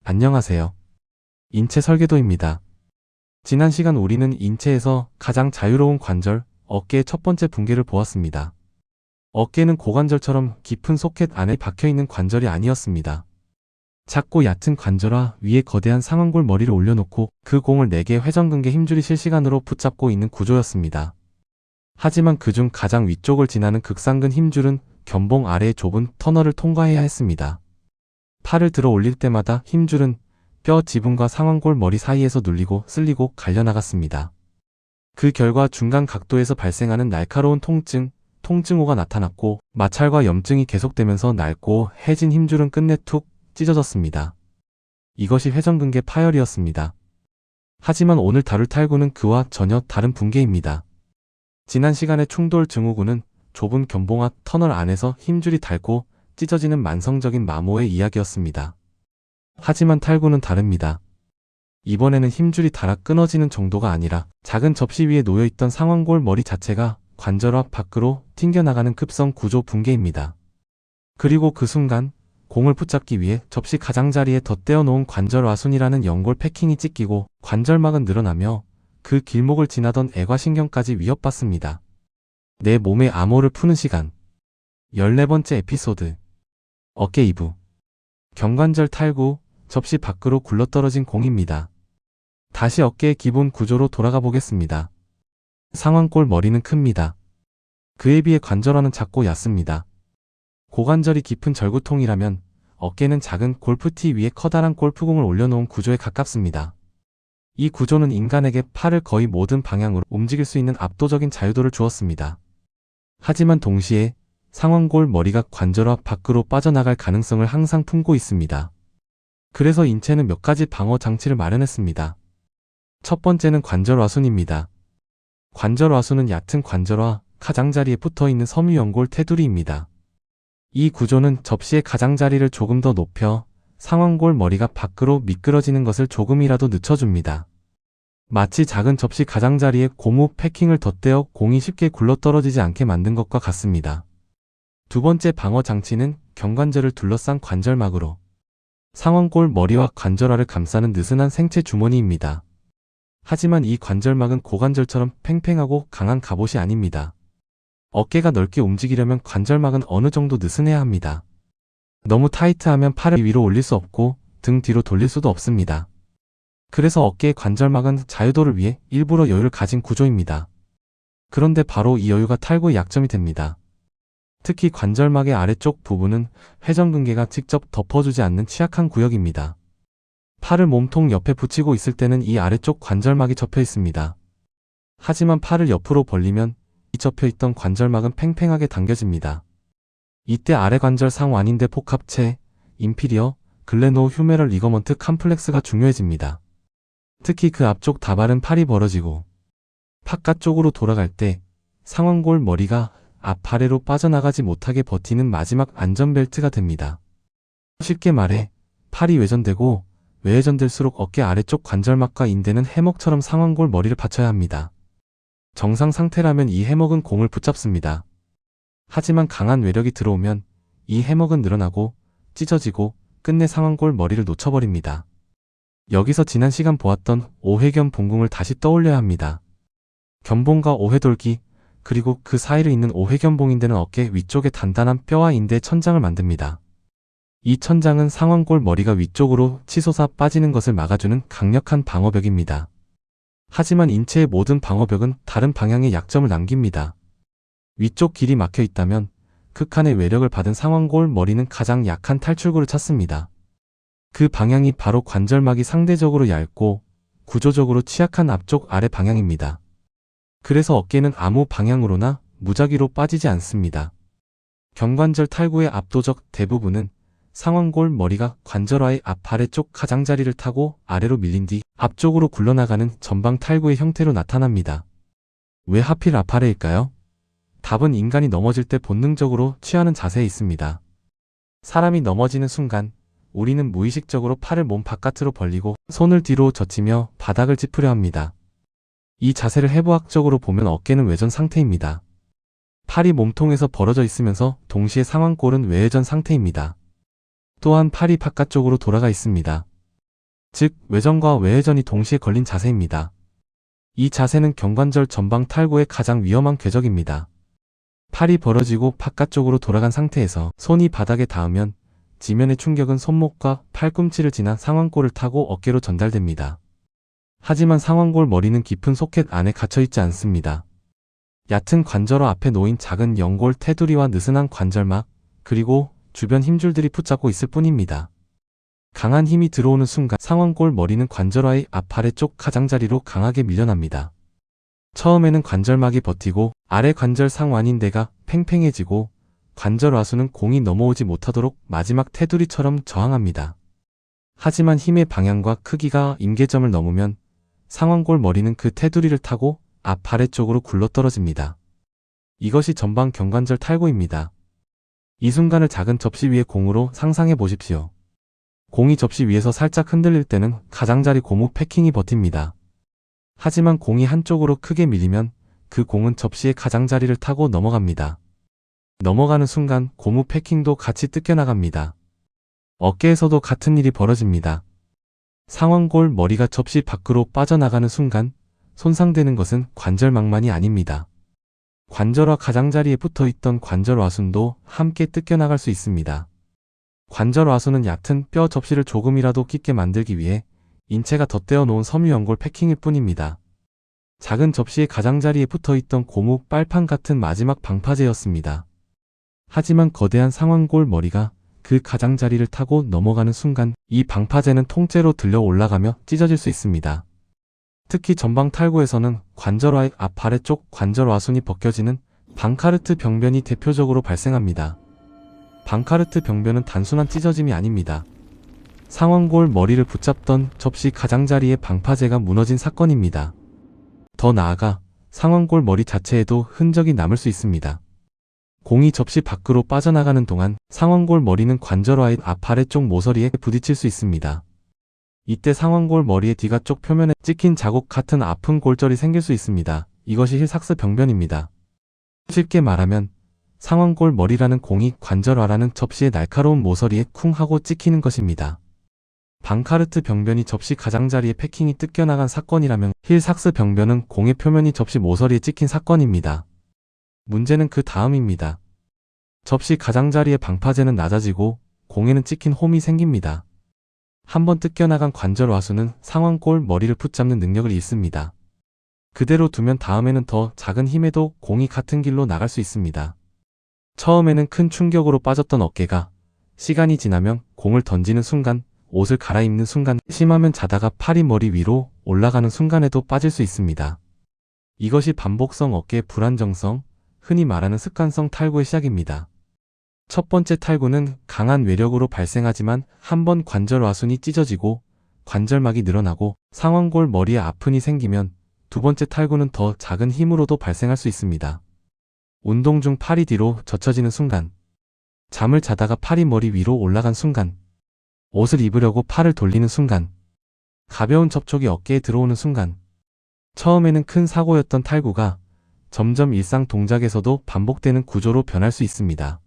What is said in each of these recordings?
안녕하세요. 인체 설계도입니다. 지난 시간 우리는 인체에서 가장 자유로운 관절, 어깨의 첫 번째 붕괴를 보았습니다. 어깨는 고관절처럼 깊은 소켓 안에 박혀있는 관절이 아니었습니다. 작고 얕은 관절화 위에 거대한 상완골 머리를 올려놓고 그 공을 4개의 회전근개 힘줄이 실시간으로 붙잡고 있는 구조였습니다. 하지만 그중 가장 위쪽을 지나는 극상근 힘줄은 견봉 아래의 좁은 터널을 통과해야 했습니다. 팔을 들어 올릴 때마다 힘줄은 뼈 지붕과 상완골 머리 사이에서 눌리고 쓸리고 갈려나갔습니다. 그 결과 중간 각도에서 발생하는 날카로운 통증호가 나타났고 마찰과 염증이 계속되면서 낡고 해진 힘줄은 끝내 툭 찢어졌습니다. 이것이 회전근개 파열이었습니다. 하지만 오늘 다룰 탈구는 그와 전혀 다른 붕괴입니다. 지난 시간의 충돌 증후군은 좁은 견봉화 터널 안에서 힘줄이 닳고 찢어지는 만성적인 마모의 이야기였습니다. 하지만 탈구는 다릅니다. 이번에는 힘줄이 닳아 끊어지는 정도가 아니라 작은 접시 위에 놓여있던 상완골 머리 자체가 관절화 밖으로 튕겨나가는 급성 구조 붕괴입니다. 그리고 그 순간 공을 붙잡기 위해 접시 가장자리에 덧대어 놓은 관절와순이라는 연골 패킹이 찢기고 관절막은 늘어나며 그 길목을 지나던 애과신경까지 위협받습니다. 내 몸의 암호를 푸는 시간. 14번째 에피소드. 어깨 2부. 경관절 탈구, 접시 밖으로 굴러떨어진 공입니다. 다시 어깨의 기본 구조로 돌아가 보겠습니다. 상완골 머리는 큽니다. 그에 비해 관절화는 작고 얕습니다. 고관절이 깊은 절구통이라면 어깨는 작은 골프티 위에 커다란 골프공을 올려놓은 구조에 가깝습니다. 이 구조는 인간에게 팔을 거의 모든 방향으로 움직일 수 있는 압도적인 자유도를 주었습니다. 하지만 동시에 상완골 머리가 관절화 밖으로 빠져나갈 가능성을 항상 품고 있습니다. 그래서 인체는 몇 가지 방어 장치를 마련했습니다. 첫 번째는 관절와순입니다. 관절와순은 얕은 관절화, 가장자리에 붙어있는 섬유연골 테두리입니다. 이 구조는 접시의 가장자리를 조금 더 높여 상완골 머리가 밖으로 미끄러지는 것을 조금이라도 늦춰줍니다. 마치 작은 접시 가장자리에 고무 패킹을 덧대어 공이 쉽게 굴러떨어지지 않게 만든 것과 같습니다. 두 번째 방어 장치는 경관절을 둘러싼 관절막으로 상완골 머리와 관절화를 감싸는 느슨한 생체 주머니입니다. 하지만 이 관절막은 고관절처럼 팽팽하고 강한 갑옷이 아닙니다. 어깨가 넓게 움직이려면 관절막은 어느 정도 느슨해야 합니다. 너무 타이트하면 팔을 위로 올릴 수 없고 등 뒤로 돌릴 수도 없습니다. 그래서 어깨의 관절막은 자유도를 위해 일부러 여유를 가진 구조입니다. 그런데 바로 이 여유가 탈구의 약점이 됩니다. 특히 관절막의 아래쪽 부분은 회전근개가 직접 덮어주지 않는 취약한 구역입니다. 팔을 몸통 옆에 붙이고 있을 때는 이 아래쪽 관절막이 접혀 있습니다. 하지만 팔을 옆으로 벌리면 이 접혀 있던 관절막은 팽팽하게 당겨집니다. 이때 아래 관절 상완인대 복합체, 인피리어, 글레노 휴메럴 리거먼트 컴플렉스가 중요해집니다. 특히 그 앞쪽 다발은 팔이 벌어지고 바깥쪽으로 돌아갈 때 상완골 머리가 앞아래로 빠져나가지 못하게 버티는 마지막 안전벨트가 됩니다. 쉽게 말해 팔이 외전되고 외회전될수록 어깨 아래쪽 관절막과 인대는 해먹처럼 상완골 머리를 받쳐야 합니다. 정상 상태라면 이 해먹은 공을 붙잡습니다. 하지만 강한 외력이 들어오면 이 해먹은 늘어나고 찢어지고 끝내 상완골 머리를 놓쳐버립니다. 여기서 지난 시간 보았던 오회견 봉궁을 다시 떠올려야 합니다. 견봉과 오회돌기 그리고 그 사이를 잇는 오회견봉인대는 어깨 위쪽에 단단한 뼈와 인대 천장을 만듭니다. 이 천장은 상완골 머리가 위쪽으로 치솟아 빠지는 것을 막아주는 강력한 방어벽입니다. 하지만 인체의 모든 방어벽은 다른 방향의 약점을 남깁니다. 위쪽 길이 막혀 있다면 극한의 외력을 받은 상완골 머리는 가장 약한 탈출구를 찾습니다. 그 방향이 바로 관절막이 상대적으로 얇고 구조적으로 취약한 앞쪽 아래 방향입니다. 그래서 어깨는 아무 방향으로나 무작위로 빠지지 않습니다. 경관절 탈구의 압도적 대부분은 상완골 머리가 관절화의 앞아래쪽 가장자리를 타고 아래로 밀린 뒤 앞쪽으로 굴러나가는 전방 탈구의 형태로 나타납니다. 왜 하필 앞아래일까요? 답은 인간이 넘어질 때 본능적으로 취하는 자세에 있습니다. 사람이 넘어지는 순간 우리는 무의식적으로 팔을 몸 바깥으로 벌리고 손을 뒤로 젖히며 바닥을 짚으려 합니다. 이 자세를 해부학적으로 보면 어깨는 외전 상태입니다. 팔이 몸통에서 벌어져 있으면서 동시에 상완골은 외회전 상태입니다. 또한 팔이 바깥쪽으로 돌아가 있습니다. 즉 외전과 외회전이 동시에 걸린 자세입니다. 이 자세는 경관절 전방 탈구의 가장 위험한 궤적입니다. 팔이 벌어지고 바깥쪽으로 돌아간 상태에서 손이 바닥에 닿으면 지면의 충격은 손목과 팔꿈치를 지나 상완골을 타고 어깨로 전달됩니다. 하지만 상완골 머리는 깊은 소켓 안에 갇혀있지 않습니다. 얕은 관절어 앞에 놓인 작은 연골 테두리와 느슨한 관절막, 그리고 주변 힘줄들이 붙잡고 있을 뿐입니다. 강한 힘이 들어오는 순간 상완골 머리는 관절화의 앞 아래쪽 가장자리로 강하게 밀려납니다. 처음에는 관절막이 버티고 아래 관절 상완인대가 팽팽해지고 관절 와수는 공이 넘어오지 못하도록 마지막 테두리처럼 저항합니다. 하지만 힘의 방향과 크기가 임계점을 넘으면 상완골 머리는 그 테두리를 타고 앞 아래쪽으로 굴러떨어집니다. 이것이 전방 경관절 탈구입니다. 이 순간을 작은 접시 위의 공으로 상상해 보십시오. 공이 접시 위에서 살짝 흔들릴 때는 가장자리 고무 패킹이 버팁니다. 하지만 공이 한쪽으로 크게 밀리면 그 공은 접시의 가장자리를 타고 넘어갑니다. 넘어가는 순간 고무 패킹도 같이 뜯겨나갑니다. 어깨에서도 같은 일이 벌어집니다. 상완골 머리가 접시 밖으로 빠져나가는 순간 손상되는 것은 관절막만이 아닙니다. 관절화 가장자리에 붙어있던 관절와순도 함께 뜯겨나갈 수 있습니다. 관절와순은 얕은 뼈 접시를 조금이라도 깊게 만들기 위해 인체가 덧대어 놓은 섬유연골 패킹일 뿐입니다. 작은 접시의 가장자리에 붙어있던 고무 빨판 같은 마지막 방파제였습니다. 하지만 거대한 상완골 머리가 그 가장자리를 타고 넘어가는 순간 이 방파제는 통째로 들려 올라가며 찢어질 수 있습니다. 특히 전방 탈구에서는 관절화의 앞 아래쪽 관절와순이 벗겨지는 방카르트 병변이 대표적으로 발생합니다. 방카르트 병변은 단순한 찢어짐이 아닙니다. 상완골 머리를 붙잡던 접시 가장자리의 방파제가 무너진 사건입니다. 더 나아가 상완골 머리 자체에도 흔적이 남을 수 있습니다. 공이 접시 밖으로 빠져나가는 동안 상완골 머리는 관절화의 앞 아래쪽 모서리에 부딪힐 수 있습니다. 이때 상완골 머리의 뒤가쪽 표면에 찍힌 자국 같은 아픈 골절이 생길 수 있습니다. 이것이 힐삭스 병변입니다. 쉽게 말하면 상완골 머리라는 공이 관절화라는 접시의 날카로운 모서리에 쿵 하고 찍히는 것입니다. 방카르트 병변이 접시 가장자리의 패킹이 뜯겨나간 사건이라면 힐삭스 병변은 공의 표면이 접시 모서리에 찍힌 사건입니다. 문제는 그 다음입니다. 접시 가장자리의 방파제는 낮아지고 공에는 찍힌 홈이 생깁니다. 한번 뜯겨나간 관절와수는 상완골 머리를 붙잡는 능력을 잃습니다. 그대로 두면 다음에는 더 작은 힘에도 공이 같은 길로 나갈 수 있습니다. 처음에는 큰 충격으로 빠졌던 어깨가 시간이 지나면 공을 던지는 순간, 옷을 갈아입는 순간, 심하면 자다가 팔이 머리 위로 올라가는 순간에도 빠질 수 있습니다. 이것이 반복성 어깨의 불안정성, 흔히 말하는 습관성 탈구의 시작입니다. 첫 번째 탈구는 강한 외력으로 발생하지만 한번 관절와순이 찢어지고 관절막이 늘어나고 상완골 머리에 아픈이 생기면 두 번째 탈구는 더 작은 힘으로도 발생할 수 있습니다. 운동 중 팔이 뒤로 젖혀지는 순간, 잠을 자다가 팔이 머리 위로 올라간 순간, 옷을 입으려고 팔을 돌리는 순간, 가벼운 접촉이 어깨에 들어오는 순간, 처음에는 큰 사고였던 탈구가 점점 일상 동작에서도 반복되는 구조로 변할 수 있습니다.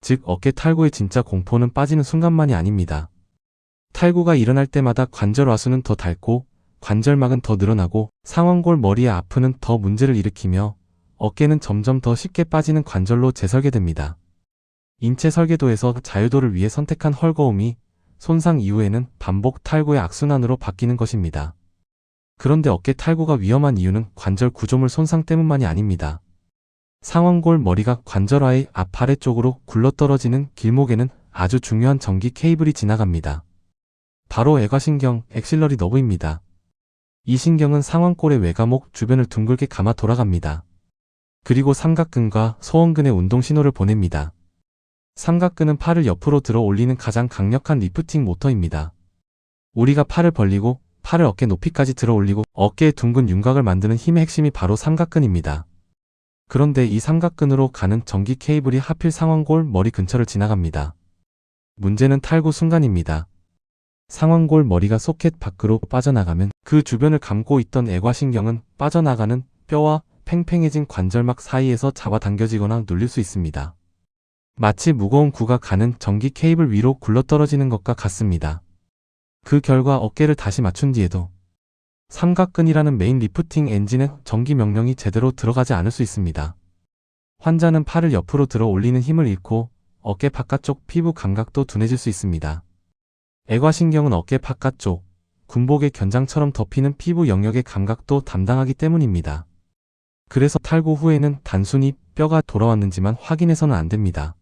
즉 어깨 탈구의 진짜 공포는 빠지는 순간만이 아닙니다. 탈구가 일어날 때마다 관절와수는 더 닳고 관절막은 더 늘어나고 상완골 머리의 아프는 더 문제를 일으키며 어깨는 점점 더 쉽게 빠지는 관절로 재설계됩니다. 인체 설계도에서 자유도를 위해 선택한 헐거움이 손상 이후에는 반복 탈구의 악순환으로 바뀌는 것입니다. 그런데 어깨 탈구가 위험한 이유는 관절 구조물 손상 때문만이 아닙니다. 상완골 머리가 관절화의 앞 아래쪽으로 굴러떨어지는 길목에는 아주 중요한 전기 케이블이 지나갑니다. 바로 애과신경, 엑실러리 너브입니다. 이 신경은 상완골의 외과목 주변을 둥글게 감아 돌아갑니다. 그리고 삼각근과 소원근의 운동 신호를 보냅니다. 삼각근은 팔을 옆으로 들어 올리는 가장 강력한 리프팅 모터입니다. 우리가 팔을 벌리고 팔을 어깨 높이까지 들어 올리고 어깨의 둥근 윤곽을 만드는 힘의 핵심이 바로 삼각근입니다. 그런데 이 삼각근으로 가는 전기 케이블이 하필 상완골 머리 근처를 지나갑니다. 문제는 탈구 순간입니다. 상완골 머리가 소켓 밖으로 빠져나가면 그 주변을 감고 있던 애과신경은 빠져나가는 뼈와 팽팽해진 관절막 사이에서 잡아당겨지거나 눌릴 수 있습니다. 마치 무거운 구가 가는 전기 케이블 위로 굴러떨어지는 것과 같습니다. 그 결과 어깨를 다시 맞춘 뒤에도 삼각근이라는 메인 리프팅 엔진의 전기 명령이 제대로 들어가지 않을 수 있습니다. 환자는 팔을 옆으로 들어 올리는 힘을 잃고 어깨 바깥쪽 피부 감각도 둔해질 수 있습니다. 애과신경은 어깨 바깥쪽, 군복의 견장처럼 덮이는 피부 영역의 감각도 담당하기 때문입니다. 그래서 탈구 후에는 단순히 뼈가 돌아왔는지만 확인해서는 안 됩니다.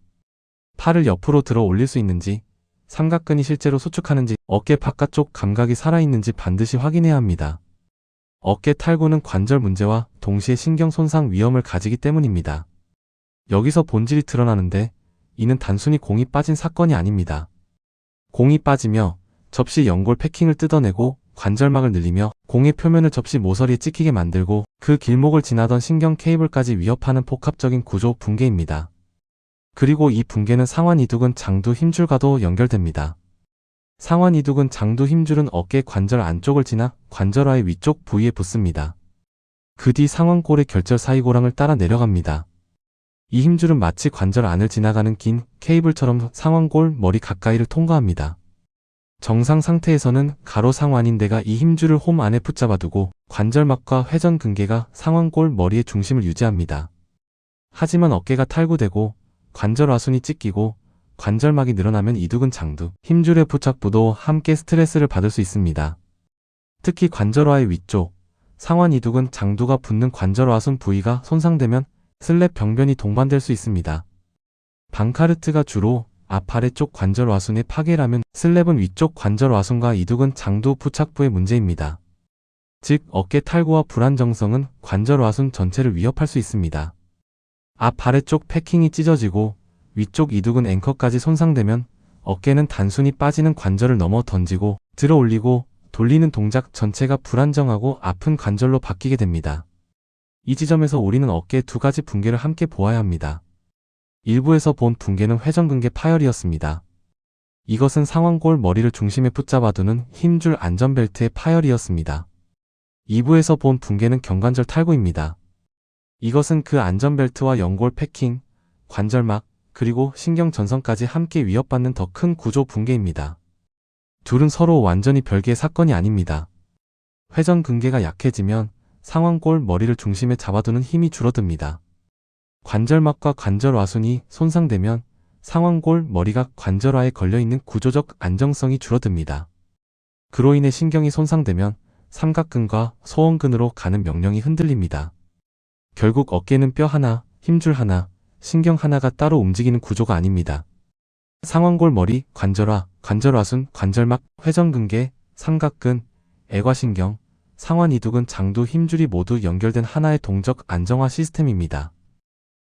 팔을 옆으로 들어 올릴 수 있는지, 삼각근이 실제로 수축하는지, 어깨 바깥쪽 감각이 살아있는지 반드시 확인해야 합니다. 어깨 탈구는 관절 문제와 동시에 신경 손상 위험을 가지기 때문입니다. 여기서 본질이 드러나는데 이는 단순히 공이 빠진 사건이 아닙니다. 공이 빠지며 접시 연골 패킹을 뜯어내고 관절막을 늘리며 공의 표면을 접시 모서리에 찍히게 만들고 그 길목을 지나던 신경 케이블까지 위협하는 복합적인 구조 붕괴입니다. 그리고 이 붕괴는 상완 이두근 장두 힘줄과도 연결됩니다. 상완 이두근 장두 힘줄은 어깨 관절 안쪽을 지나 관절화의 위쪽 부위에 붙습니다. 그 뒤 상완골의 결절 사이고랑을 따라 내려갑니다. 이 힘줄은 마치 관절 안을 지나가는 긴 케이블처럼 상완골 머리 가까이를 통과합니다. 정상 상태에서는 가로 상완인대가 이 힘줄을 홈 안에 붙잡아두고 관절막과 회전근개가 상완골 머리의 중심을 유지합니다. 하지만 어깨가 탈구되고 관절화순이 찢기고 관절막이 늘어나면 이두근 장두, 힘줄의 부착부도 함께 스트레스를 받을 수 있습니다. 특히 관절화의 위쪽, 상완 이두근 장두가 붙는 관절화순 부위가 손상되면 슬랩 병변이 동반될 수 있습니다. 방카르트가 주로 앞 아래쪽 관절화순의 파괴라면 슬랩은 위쪽 관절화순과 이두근 장두 부착부의 문제입니다. 즉 어깨 탈구와 불안정성은 관절화순 전체를 위협할 수 있습니다. 앞 아래쪽 패킹이 찢어지고 위쪽 이두근 앵커까지 손상되면 어깨는 단순히 빠지는 관절을 넘어 던지고 들어 올리고 돌리는 동작 전체가 불안정하고 아픈 관절로 바뀌게 됩니다. 이 지점에서 우리는 어깨의 두 가지 붕괴를 함께 보아야 합니다. 일부에서 본 붕괴는 회전근개 파열이었습니다. 이것은 상완골 머리를 중심에 붙잡아두는 힘줄 안전벨트의 파열이었습니다. 2부에서 본 붕괴는 경관절 탈구입니다. 이것은 그 안전벨트와 연골 패킹, 관절막, 그리고 신경전선까지 함께 위협받는 더 큰 구조 붕괴입니다. 둘은 서로 완전히 별개의 사건이 아닙니다. 회전근개가 약해지면 상완골 머리를 중심에 잡아두는 힘이 줄어듭니다. 관절막과 관절화순이 손상되면 상완골 머리가 관절화에 걸려있는 구조적 안정성이 줄어듭니다. 그로 인해 신경이 손상되면 삼각근과 소원근으로 가는 명령이 흔들립니다. 결국 어깨는 뼈 하나, 힘줄 하나, 신경 하나가 따로 움직이는 구조가 아닙니다. 상완골 머리, 관절화, 관절화순, 관절막, 회전근개, 삼각근, 애과신경, 상완 이두근 장두 힘줄이 모두 연결된 하나의 동적 안정화 시스템입니다.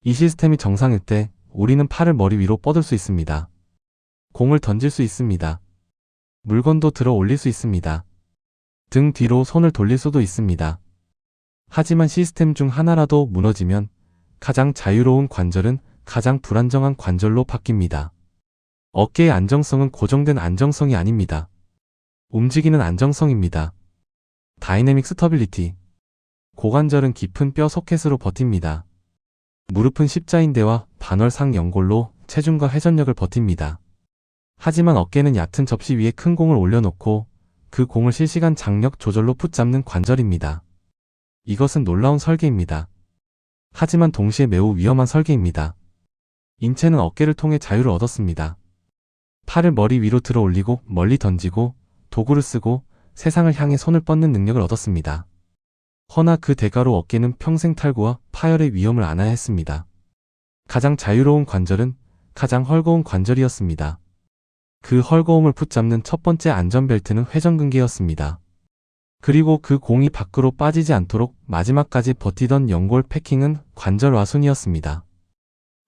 이 시스템이 정상일 때 우리는 팔을 머리 위로 뻗을 수 있습니다. 공을 던질 수 있습니다. 물건도 들어 올릴 수 있습니다. 등 뒤로 손을 돌릴 수도 있습니다. 하지만 시스템 중 하나라도 무너지면 가장 자유로운 관절은 가장 불안정한 관절로 바뀝니다. 어깨의 안정성은 고정된 안정성이 아닙니다. 움직이는 안정성입니다. 다이내믹 스터빌리티. 고관절은 깊은 뼈 소켓으로 버팁니다. 무릎은 십자인대와 반월상 연골로 체중과 회전력을 버팁니다. 하지만 어깨는 얕은 접시 위에 큰 공을 올려놓고 그 공을 실시간 장력 조절로 붙잡는 관절입니다. 이것은 놀라운 설계입니다. 하지만 동시에 매우 위험한 설계입니다. 인체는 어깨를 통해 자유를 얻었습니다. 팔을 머리 위로 들어 올리고 멀리 던지고 도구를 쓰고 세상을 향해 손을 뻗는 능력을 얻었습니다. 허나 그 대가로 어깨는 평생 탈구와 파열의 위험을 안아야 했습니다. 가장 자유로운 관절은 가장 헐거운 관절이었습니다. 그 헐거움을 붙잡는 첫 번째 안전벨트는 회전근개였습니다. 그리고 그 공이 밖으로 빠지지 않도록 마지막까지 버티던 연골 패킹은 관절화순이었습니다.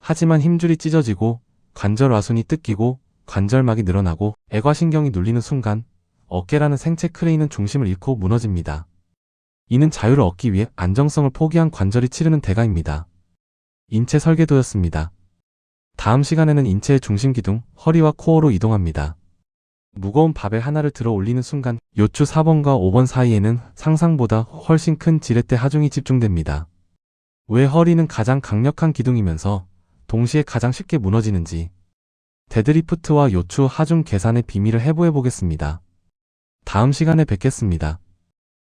하지만 힘줄이 찢어지고 관절화순이 뜯기고 관절막이 늘어나고 애과신경이 눌리는 순간 어깨라는 생체 크레인은 중심을 잃고 무너집니다. 이는 자유를 얻기 위해 안정성을 포기한 관절이 치르는 대가입니다. 인체 설계도였습니다. 다음 시간에는 인체의 중심 기둥, 허리와 코어로 이동합니다. 무거운 바벨 하나를 들어 올리는 순간 요추 4번과 5번 사이에는 상상보다 훨씬 큰 지렛대 하중이 집중됩니다. 왜 허리는 가장 강력한 기둥이면서 동시에 가장 쉽게 무너지는지 데드리프트와 요추 하중 계산의 비밀을 해부해 보겠습니다. 다음 시간에 뵙겠습니다.